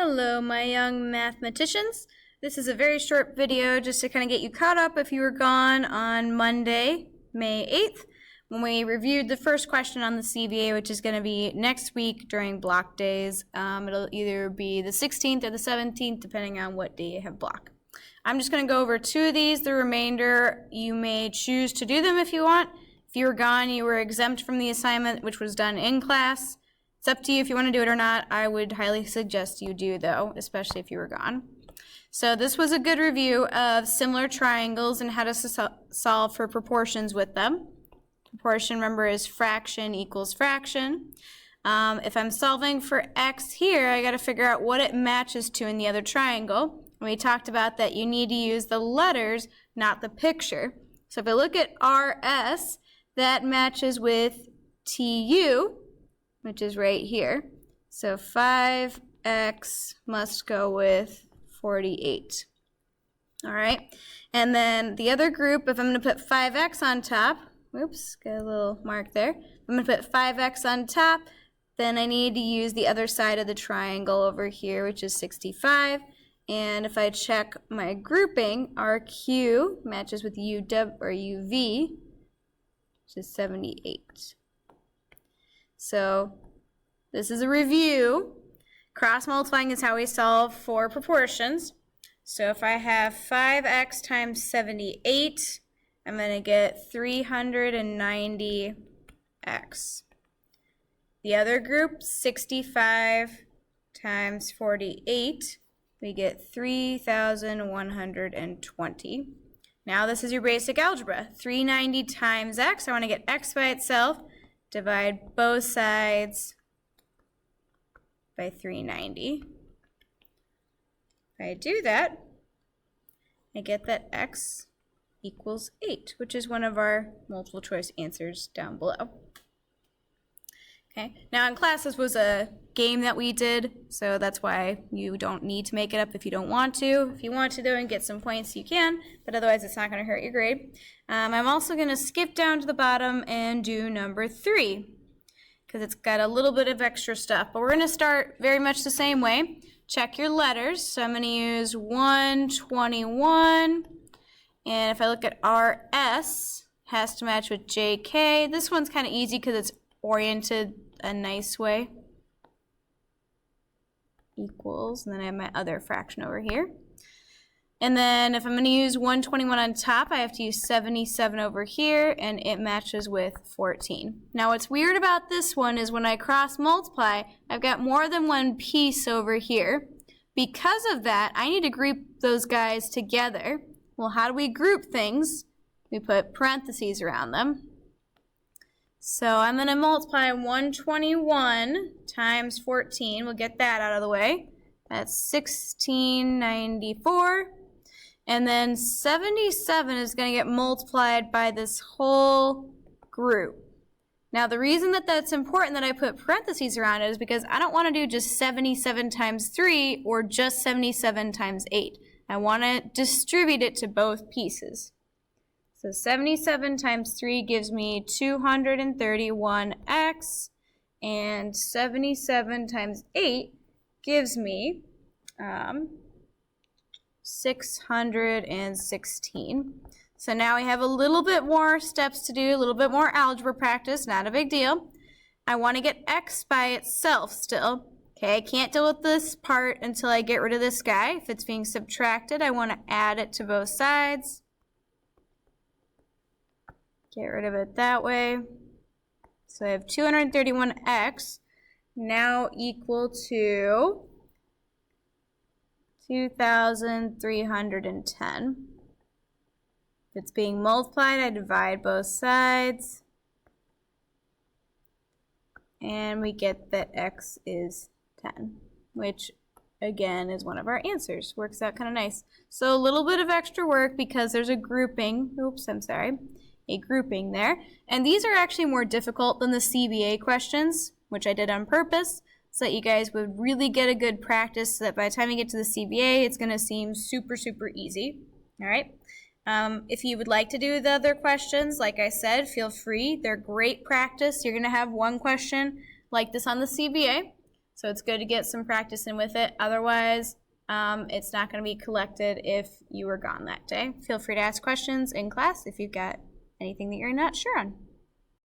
Hello, my young mathematicians. This is a very short video just to kind of get you caught up if you were gone on Monday, May 8th, when we reviewed the first question on the CBA, which is going to be next week during block days. It'll either be the 16th or the 17th, depending on what day you have block. I'm just going to go over two of these. The remainder, you may choose to do them if you want. If you were gone, you were exempt from the assignment, which was done in class. It's up to you if you want to do it or not. I would highly suggest you do, though, especially if you were gone. So this was a good review of similar triangles and how to solve for proportions with them. Proportion, remember, is fraction equals fraction. If I'm solving for x here, I got to figure out what it matches to in the other triangle. And we talked about that you need to use the letters, not the picture. So if I look at RS, that matches with TU, which is right here. So 5x must go with 48. All right, and then the other group, if I'm going to put 5x on top, oops, got a little mark there. I'm going to put 5x on top, then I need to use the other side of the triangle over here, which is 65. And if I check my grouping, RQ matches with UW or UV, which is 78. So this is a review. Cross multiplying is how we solve for proportions. So if I have 5x times 78, I'm going to get 390x. The other group, 65 times 48, we get 3,120. Now this is your basic algebra. 390 times x, I want to get x by itself. Divide both sides by 390. If I do that, I get that x equals 8, which is one of our multiple choice answers down below. Okay, now in class this was a game that we did, so that's why you don't need to make it up if you don't want to. If you want to, though, and get some points, you can, but otherwise it's not going to hurt your grade. I'm also going to skip down to the bottom and do number 3, because it's got a little bit of extra stuff. But we're going to start very much the same way. Check your letters. So I'm going to use 121, and if I look at RS, has to match with JK. This one's kind of easy because it's oriented a nice way. Equals, and then I have my other fraction over here. And then if I'm going to use 121 on top, I have to use 77 over here, and it matches with 14. Now what's weird about this one is when I cross multiply, I've got more than one piece over here. Because of that, I need to group those guys together. Well, how do we group things? We put parentheses around them. So I'm going to multiply 121 times 14. We'll get that out of the way. That's 1694. And then 77 is going to get multiplied by this whole group. Now the reason that that's important that I put parentheses around it is because I don't want to do just 77 times 3 or just 77 times 8. I want to distribute it to both pieces. So 77 times 3 gives me 231x, and 77 times 8 gives me 616. So now we have a little bit more steps to do, a little bit more algebra practice, not a big deal. I want to get x by itself still. Okay, I can't deal with this part until I get rid of this guy. If it's being subtracted, I want to add it to both sides. Get rid of it that way. So I have 231x now equal to 2,310. If it's being multiplied, I divide both sides. And we get that x is 10, which again is one of our answers. Works out kind of nice. So a little bit of extra work because there's a grouping. Oops, I'm sorry. A grouping there. And these are actually more difficult than the CBA questions, which I did on purpose, so that you guys would really get a good practice so that by the time you get to the CBA, it's going to seem super, super easy. All right. If you would like to do the other questions, like I said, feel free. They're great practice. You're going to have one question like this on the CBA. So it's good to get some practice in with it. Otherwise, it's not going to be collected if you were gone that day. Feel free to ask questions in class if you've got anything that you're not sure on.